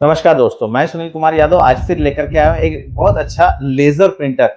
नमस्कार दोस्तों, मैं सुनील कुमार यादव आज फिर लेकर के आया हूँ एक बहुत अच्छा लेजर प्रिंटर।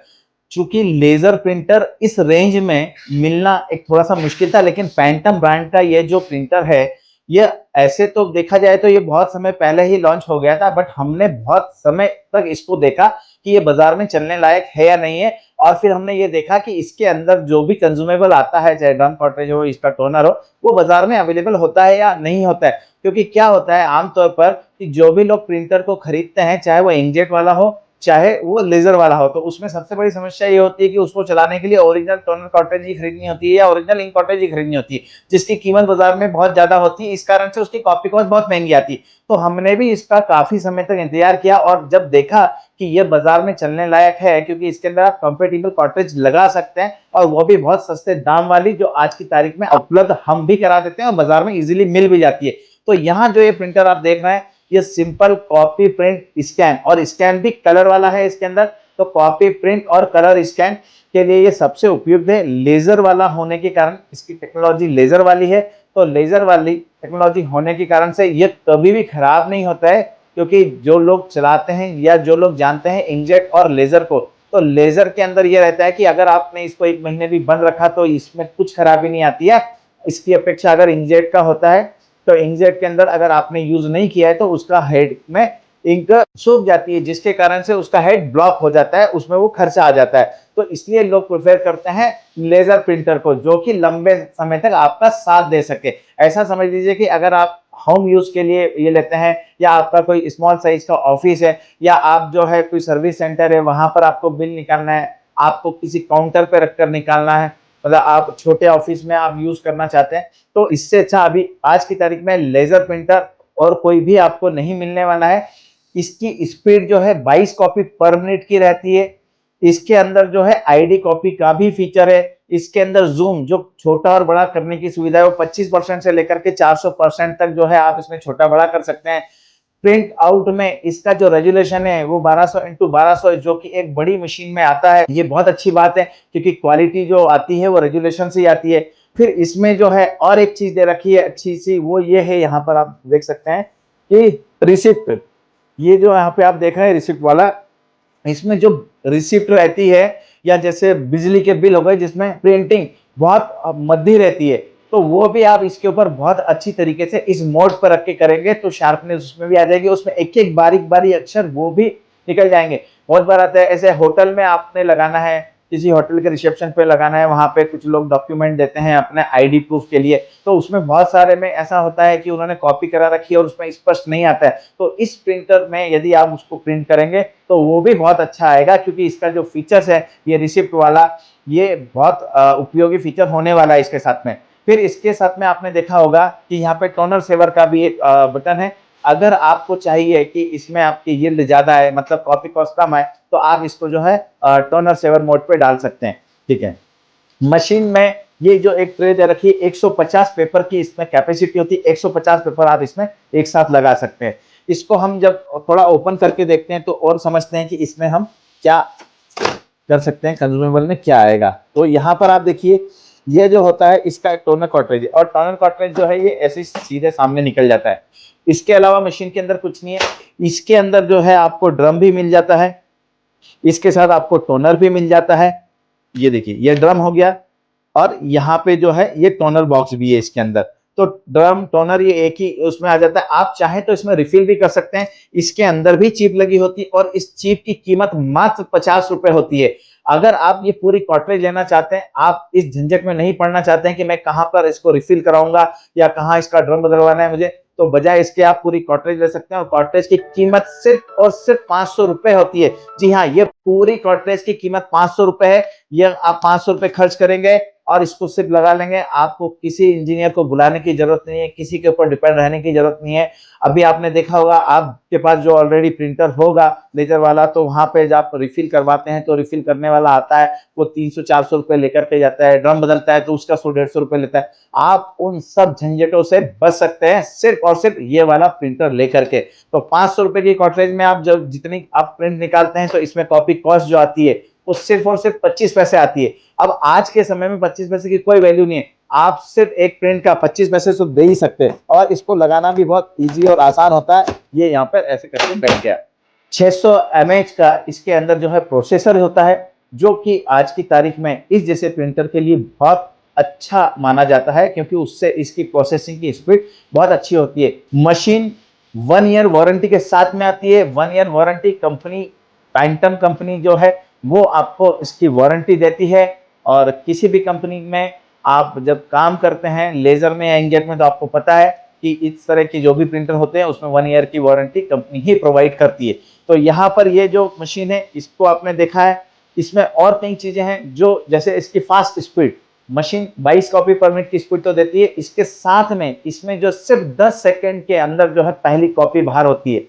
चूंकि लेजर प्रिंटर इस रेंज में मिलना एक थोड़ा सा मुश्किल था, लेकिन फैंटम ब्रांड का ये जो प्रिंटर है, ये ऐसे तो देखा जाए तो ये बहुत समय पहले ही लॉन्च हो गया था, बट हमने बहुत समय तक इसको देखा कि ये बाजार में चलने लायक है या नहीं है। और फिर हमने ये देखा कि इसके अंदर जो भी कंज्यूमेबल आता है, चाहे ड्रम कॉर्ट्रिज हो, इसका टोनर हो, वो बाजार में अवेलेबल होता है या नहीं होता है। क्योंकि क्या होता है आमतौर पर कि जो भी लोग प्रिंटर को खरीदते हैं, चाहे वो इंकजेट वाला हो चाहे वो लेजर वाला हो, तो उसमें सबसे बड़ी समस्या ये होती है कि उसको चलाने के लिए ओरिजिनल टोनर कार्ट्रिज ही खरीदनी होती है या ओरिजिनल इंक कार्ट्रिज ही खरीदनी होती है, जिसकी कीमत बाजार में बहुत ज्यादा होती है। इस कारण से उसकी कॉपी कॉस्ट बहुत महंगी आती है। तो हमने भी इसका काफी समय तक इंतजार किया और जब देखा कि ये बाजार में चलने लायक है, क्योंकि इसके अंदर आप कंपेटेबल कार्ट्रिज लगा सकते हैं और वो भी बहुत सस्ते दाम वाली, जो आज की तारीख में उपलब्ध हम भी करा देते हैं और बाजार में इजीली मिल भी जाती है। तो यहाँ जो ये प्रिंटर आप देख रहे हैं, ये सिंपल कॉपी प्रिंट स्कैन, और स्कैन भी कलर वाला है इसके अंदर। तो कॉपी प्रिंट और कलर स्कैन के लिए ये सबसे उपयुक्त है। लेजर वाला होने के कारण इसकी टेक्नोलॉजी लेजर वाली है। तो लेजर वाली टेक्नोलॉजी होने के कारण से ये कभी भी खराब नहीं होता है, क्योंकि जो लोग चलाते हैं या जो लोग जानते हैं इंकजेट और लेजर को, तो लेजर के अंदर ये रहता है कि अगर आपने इसको 1 महीने भी बंद रखा तो इसमें कुछ खराबी नहीं आती है। इसकी अपेक्षा अगर इंकजेट का होता है, तो इंकजेट के अंदर अगर आपने यूज नहीं किया है तो उसका हेड में इंक सूख जाती है, जिसके कारण से उसका हेड ब्लॉक हो जाता है, उसमें वो खर्चा आ जाता है। तो इसलिए लोग प्रेफर करते हैं लेजर प्रिंटर को, जो कि लंबे समय तक आपका साथ दे सके। ऐसा समझ लीजिए कि अगर आप होम यूज के लिए ये लेते हैं, या आपका कोई स्मॉल साइज का ऑफिस है, या आप जो है कोई सर्विस सेंटर है, वहां पर आपको बिल निकालना है, आपको किसी काउंटर पे रखकर निकालना है, मतलब आप छोटे ऑफिस में आप यूज करना चाहते हैं, तो इससे अच्छा अभी आज की तारीख में लेजर प्रिंटर और कोई भी आपको नहीं मिलने वाला है। इसकी स्पीड जो है 22 कॉपी पर मिनट की रहती है। इसके अंदर जो है आईडी कॉपी का भी फीचर है। इसके अंदर जूम, जो छोटा और बड़ा करने की सुविधा है, वो 25% से लेकर के 400% तक जो है आप इसमें छोटा बड़ा कर सकते हैं। प्रिंट आउट में इसका जो रेजुलेशन है वो 1200x1200 है, जो कि एक बड़ी मशीन में आता है। ये बहुत अच्छी बात है, क्योंकि क्वालिटी जो आती है वो रेजुलेशन से ही आती है। फिर इसमें जो है और एक चीज दे रखी है अच्छी सी, वो ये है, यहाँ पर आप देख सकते हैं कि रिसिप्ट, ये जो यहाँ पे आप देख रहे हैं रिसिप्ट वाला, इसमें जो रिसिप्ट रहती है, या जैसे बिजली के बिल हो गए जिसमें प्रिंटिंग बहुत मद्दी रहती है, तो वो भी आप इसके ऊपर बहुत अच्छी तरीके से इस मोड पर रख के करेंगे तो शार्पनेस उसमें भी आ जाएगी, उसमें एक एक बारीक बारीक अक्षर वो भी निकल जाएंगे। बहुत बार आता है ऐसे होटल में आपने लगाना है, किसी होटल के रिसेप्शन पे लगाना है, वहां पे कुछ लोग डॉक्यूमेंट देते हैं अपने आईडी प्रूफ के लिए, तो उसमें बहुत सारे में ऐसा होता है कि उन्होंने कॉपी करा रखी है और उसमें स्पष्ट नहीं आता है। तो इस प्रिंटर में यदि आप उसको प्रिंट करेंगे तो वो भी बहुत अच्छा आएगा, क्योंकि इसका जो फीचर्स है ये रिसिप्ट वाला, ये बहुत उपयोगी फीचर होने वाला है इसके साथ में। फिर इसके साथ में आपने देखा होगा कि यहाँ पे टोनर सेवर का भी एक बटन है। अगर आपको चाहिए कि इसमें आपकी यील्ड ज्यादा है, मतलब कॉपी कॉस्ट कम है, तो आप इसको जो है टोनर सेवर मोड पे डाल सकते हैं। ठीक है। मशीन में ये जो एक ट्रे दे रखी है, 150 पेपर की इसमें कैपेसिटी होती है। 150 पेपर आप इसमें एक साथ लगा सकते हैं। इसको हम जब थोड़ा ओपन करके देखते हैं तो और समझते हैं कि इसमें हम क्या कर सकते हैं, कंज्यूमेबल में क्या आएगा। तो यहाँ पर आप देखिए, ये जो होता है इसका एक टोनर कार्ट्रिज है, और टोनर कार्ट्रिज जो है ये ऐसे सीधे सामने निकल जाता है। इसके अलावा मशीन के अंदर कुछ नहीं है। इसके अंदर जो है आपको ड्रम भी मिल जाता है, इसके साथ आपको टोनर भी मिल जाता है। ये देखिए, ये ड्रम हो गया, और यहाँ पे जो है ये टोनर बॉक्स भी है इसके अंदर। तो ड्रम टोनर ये एक ही उसमें आ जाता है। आप चाहें तो इसमें रिफिल भी कर सकते हैं। इसके अंदर भी चिप लगी होती है, और इस चिप की कीमत मात्र 50 रुपए होती है। अगर आप ये पूरी कॉर्ट्रिज लेना चाहते हैं, आप इस झंझट में नहीं पड़ना चाहते हैं कि मैं कहाँ पर इसको रिफिल कराऊंगा या कहाँ इसका ड्रम बदलवाना है मुझे, तो बजाय इसके आप पूरी कॉर्ट्रिज ले सकते हैं, और कॉर्ट्रिज की कीमत सिर्फ और सिर्फ 500 रुपए होती है। जी हाँ, ये पूरी कॉर्ट्रिज की कीमत 500 रुपए है। ये आप 500 रुपए खर्च करेंगे और इसको सिर्फ लगा लेंगे। आपको किसी इंजीनियर को बुलाने की जरूरत नहीं है, किसी के ऊपर डिपेंड रहने की जरूरत नहीं है। अभी आपने देखा होगा, आपके पास जो ऑलरेडी प्रिंटर होगा लेजर वाला, तो वहां पे जब आप रिफिल करवाते हैं तो रिफिल करने वाला आता है, वो 300-400 रुपए लेकर के जाता है। ड्रम बदलता है तो उसका 100-150 रुपए लेता है। आप उन सब झंझटों से बच सकते हैं सिर्फ और सिर्फ ये वाला प्रिंटर लेकर के। तो 500 रुपए की कॉर्ट्रिज में आप जब जितनी आप प्रिंट निकालते हैं, तो इसमें कॉपी कॉस्ट जो आती है वो सिर्फ और सिर्फ 25 पैसे आती है। अब आज के समय में 25 पैसे की कोई वैल्यू नहीं है। आप सिर्फ एक प्रिंट का 25 पैसे तो दे ही सकते हैं, और इसको लगाना भी बहुत इजी और आसान होता है। ये यहाँ पर ऐसे करके बैठ गया। 600 mAh का इसके अंदर जो है प्रोसेसर होता है, जो कि आज की तारीख में इस जैसे प्रिंटर के लिए बहुत अच्छा माना जाता है, क्योंकि उससे इसकी प्रोसेसिंग की स्पीड बहुत अच्छी होती है। मशीन 1 ईयर वारंटी के साथ में आती है। 1 year warranty company Pantum company जो है वो आपको इसकी वारंटी देती है। और किसी भी कंपनी में आप जब काम करते हैं लेजर में या इंकजेट में, तो आपको पता है कि इस तरह की जो भी प्रिंटर होते हैं उसमें 1 ईयर की वारंटी कंपनी ही प्रोवाइड करती है। तो यहाँ पर ये जो मशीन है इसको आपने देखा है, इसमें और कई चीजें हैं, जो जैसे इसकी फास्ट स्पीड, मशीन 22 कॉपी पर मिनट की स्पीड तो देती है, इसके साथ में इसमें जो सिर्फ 10 सेकंड के अंदर जो है पहली कॉपी बाहर होती है।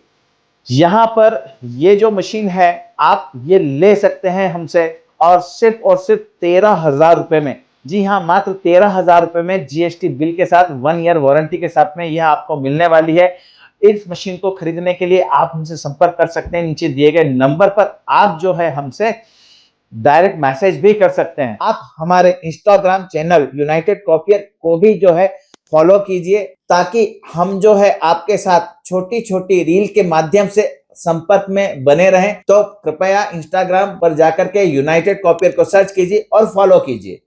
यहाँ पर ये जो मशीन है आप ये ले सकते हैं हमसे, और सिर्फ 13,000 रुपए में। जी हाँ, मात्र 13,000 रुपए में जीएसटी बिल के साथ 1 ईयर वारंटी के साथ में यह आपको मिलने वाली है। इस मशीन को खरीदने के लिए आप हमसे संपर्क कर सकते हैं, नीचे दिए गए नंबर पर आप जो है हमसे डायरेक्ट मैसेज भी कर सकते हैं। आप हमारे इंस्टाग्राम चैनल यूनाइटेड कॉपियर को भी जो है फॉलो कीजिए, ताकि हम जो है आपके साथ छोटी छोटी रील के माध्यम से संपर्क में बने रहें। तो कृपया इंस्टाग्राम पर जाकर के यूनाइटेड कॉपियर को सर्च कीजिए और फॉलो कीजिए।